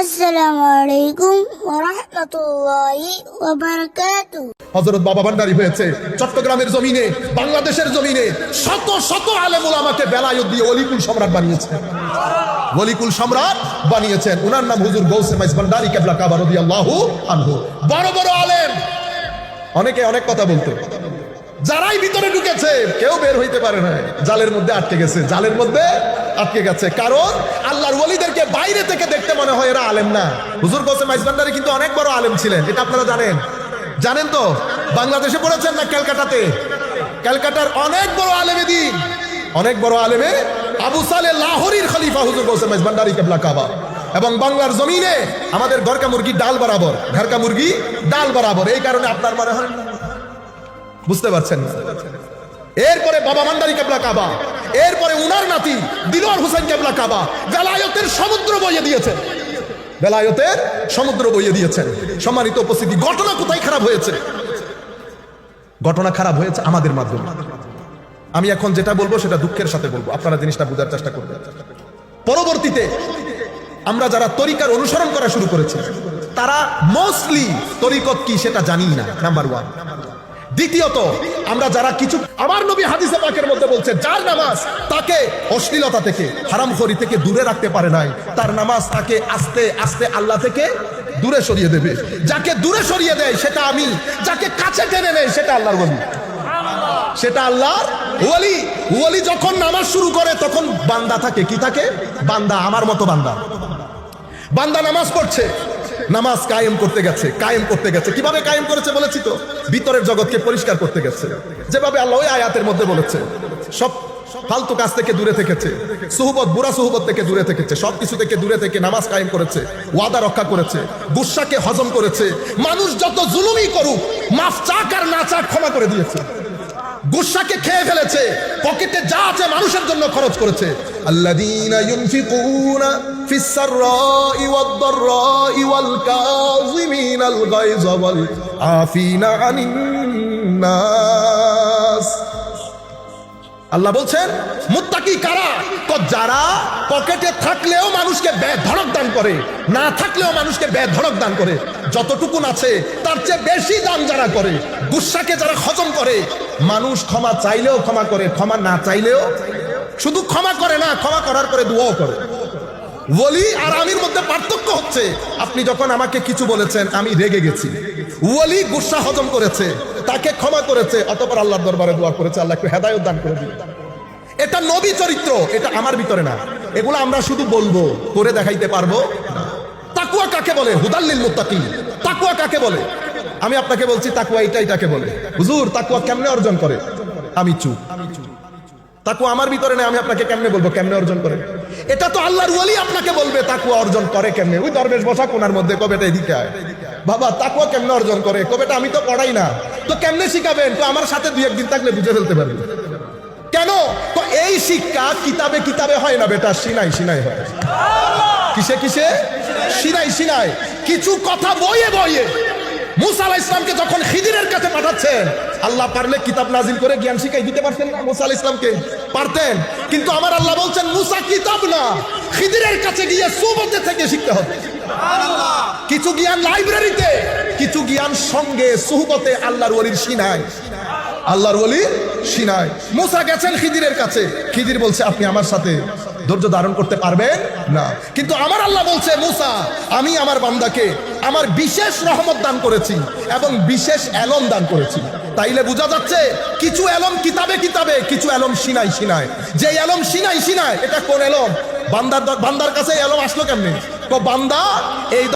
আসসালামু আলাইকুম ওয়া রাহমাতুল্লাহি ওয়া বারাকাতুহু। হযরত বাবা ভান্ডারী হয়েছে চট্টগ্রামের জমিনে, বাংলাদেশের জমিনে শত শত আলেম ওলামাকে বেলায়েত দিয়ে ওলিকুল সম্রাট বানিয়েছেন। ওলিকুল সম্রাট বানিয়েছেন। ওনার নাম হুজুর গৌসে মাইজ ভান্ডারী কেবলা কাবা রাদিয়াল্লাহু আনহু। বড় বড় আলেম, অনেকে অনেক কথা বলতো, যারাই ভিতরে ঢুকেছে কেউ বের হইতে পারে না, জালের মধ্যে আটকে গেছে, জালের মধ্যে আটকে গেছে। কারণ আল্লাহর ওলিদেরকে বাইরে থেকে দেখতে মনে হয় এরা আলেম না। হুজুর গৌসে মাইজ ভান্ডারী কিন্তু অনেক বড় আলেম ছিলেন, এটা আপনারা জানেন তো। বাংলাদেশে পড়েছেন না ক্যালকাটাতে? ক্যালকাটার অনেক বড় আলেমে দিন, অনেক বড় আলেমে আবু সালেহ লাহোরীর খলিফা হুজুর গৌসে মাইজ ভান্ডারী কেবলা কাবা। এবং বাংলার জমিনে আমাদের ঘরকা মুরগি ডাল বরাবর, ঘরকা মুরগি ডাল বরাবর। এই কারণে আপনার মনে হয় বুঝতে পারছেন না। এরপরে বাবা ভান্ডারী কেবলা কাবা, এরপরে উনার নাতি দিলওয়ার হোসেন কেবলা কাবা বেলায়েতের সমুদ্র বইয়ে দিয়েছেন, বেলায়েতের সমুদ্র বইয়ে দিয়েছেন। সম্মানিত উপস্থিতি, ঘটনা কোথায় খারাপ হয়েছে? ঘটনা খারাপ হয়েছে আমাদের মাধ্যমে। আমি এখন যেটা বলবো সেটা দুঃখের সাথে বলবো, আপনারা জিনিসটা বোঝার চেষ্টা করবেন। পরবর্তীতে আমরা যারা তরিকার অনুসরণ করা শুরু করেছি তারা মোস্টলি তরিকত কি সেটা জানি না, নাম্বার ওয়ান। দ্বিতীয়ত, আমরা যারা কিছু, আমার নবী হাদিসে পাকের মধ্যে বলছে যার নামাজ তাকে অশ্লীলতা থেকে, হারামখোরি থেকে দূরে রাখতে পারে নাই, তার নামাজ তাকে আস্তে আস্তে আল্লাহ থেকে দূরে সরিয়ে দেবে। যাকে দূরে সরিয়ে দেয় সেটা আমি, যাকে কাছে টেনে নেয় সেটা আল্লাহর ওলি, সেটা আল্লাহর ওলি। ওলি যখন নামাজ শুরু করে তখন বান্দা থাকে, কি থাকে? বান্দা, আমার মতো বান্দা। বান্দা নামাজ পড়ছে, নামাজ কায়েম করতে গেছে, কায়েম করতে গেছে। কিভাবে কায়েম করেছে বলেছি তো? ভিতরের জগৎকে পরিষ্কার করতে গেছে, যেভাবে আল্লাহ ওই আয়াতের মধ্যে বলেছে। সব ফালতু কাজ থেকে দূরে থেকেছে, সুহবত, বুড়া সুহবত থেকে দূরে থেকেছে, সবকিছু থেকে দূরে থেকে নামাজ কায়েম করেছে, ওয়াদা রক্ষা করেছে, গুসাকে হজম করেছে। মানুষ যত জুলুমই করুক, মাফ চাক আর না চাক ক্ষমা করে দিয়েছে। গুসাকে খেয়ে ফেলেছে, পকেটে যা আছে মানুষের জন্য খরচ করেছে। আল্লাযীনা ইউনফিকুনা ফিস সাররাই ওয়াদ দাররাই ওয়াল কাযিমিনাল গায়যা ওয়াল আফিনা আনিন নাস। আল্লাহ বলছেন মুত্তাকি কারা? যারা পকেটে থাকলেও মানুষকে বেধড়ক দান করে, না থাকলেও মানুষকে বেধড়ক দান করে, যতটুকুন আছে তার চেয়ে বেশি দান যারা করে, গুসাকে যারা হজম করে, মানুষ ক্ষমা চাইলেও ক্ষমা করে, ক্ষমা না চাইলেও, শুধু ক্ষমা করে না, ক্ষমা করার পরে দুয়াও করে। ওলি আর আমির মধ্যে পার্থক্য হচ্ছে, আপনি যখন আমাকে কিছু বলেছেন আমি রেগে গেছি, ওলি গুসা হজম করেছে, তাকে ক্ষমা করেছে, অতঃপর আল্লাহর দরবারে দোয়া করেছে আল্লাহ একটু হেদায়েত দান করে দিন। এটা নবী চরিত্র, এটা আমার ভিতরে না। এগুলো আমরা শুধু বলবো, করে দেখাইতে পারবো না। তাকওয়া কাকে বলে? হুদাল্লিল মুত্তাকিন। তাকওয়া কাকে বলে? আমি আপনাকে বলছি তাকওয়া এটাকে বলে। হুজুর তাকওয়া কেমনে অর্জন করে? আমি চুপ। তাকওয়া আমার ভিতরে নেই, আমি আপনাকে কেমনে বলবো কেমনে অর্জন করে? এটা তো আল্লাহর ওলি আপনাকে বলবে তাকওয়া অর্জন করে কেমনে। ওই দরবেশ বসা কোনার মধ্যে কবেটা এদিকে আয়, বাবা তাকওয়া কেমনে অর্জন করে? কবেটা আমি তো পড়াই না, তো কেমনে শিখাবেন? তো আমার সাথে দুই একদিন থাকলে বুঝে ফেলতে পারবে। কেন? তো এই শিক্ষা কিতাবে কিতাবে হয় না বেটা, সিনাই সিনাই হয়। কিসে কিসে? Sinai Sinai. কিছু কথা বইয়ে বইয়ে। মুসা আলাইহিস সালামকে যখন খিদিরের কাছে পাঠাচ্ছেন, আল্লাহ পারলে কিতাব নাজিল করে জ্ঞান শিখাই দিতে পারতেন না? মুসা আলাইহিস সালামকে পারতেন, কিন্তু আমার আল্লাহ বলছেন মুসা কিতাব না, খিদিরের কাছে গিয়ে সুহবতে থেকে শিখতে হবে। সুবহানাল্লাহ। কিছু জ্ঞান লাইব্রেরিতে, কিছু জ্ঞান সঙ্গে সুহবতে আল্লাহর ওলির সিনাই, আল্লাহর ওলির সিনাই। মুসা গেছেন খিদিরের কাছে, খিদির বলছে আপনি আমার সাথে ধৈর্য ধারণ করতে পারবেন না, কিন্তু আমার আল্লাহ বলছে মুসা আমি আমার বান্দাকে আমার বিশেষ রহমত দান করেছি এবং বিশেষ এলম দান করেছি। তাইলে বোঝা যাচ্ছে কিছু এলম কিতাবে কিতাবে, কিছু এলম সিনাই সিনাই। যে এলম সিনাই সিনাই, এটা কোন এলম? বান্দার কাছে এলম আসলো কেমনে? তো বান্দা এই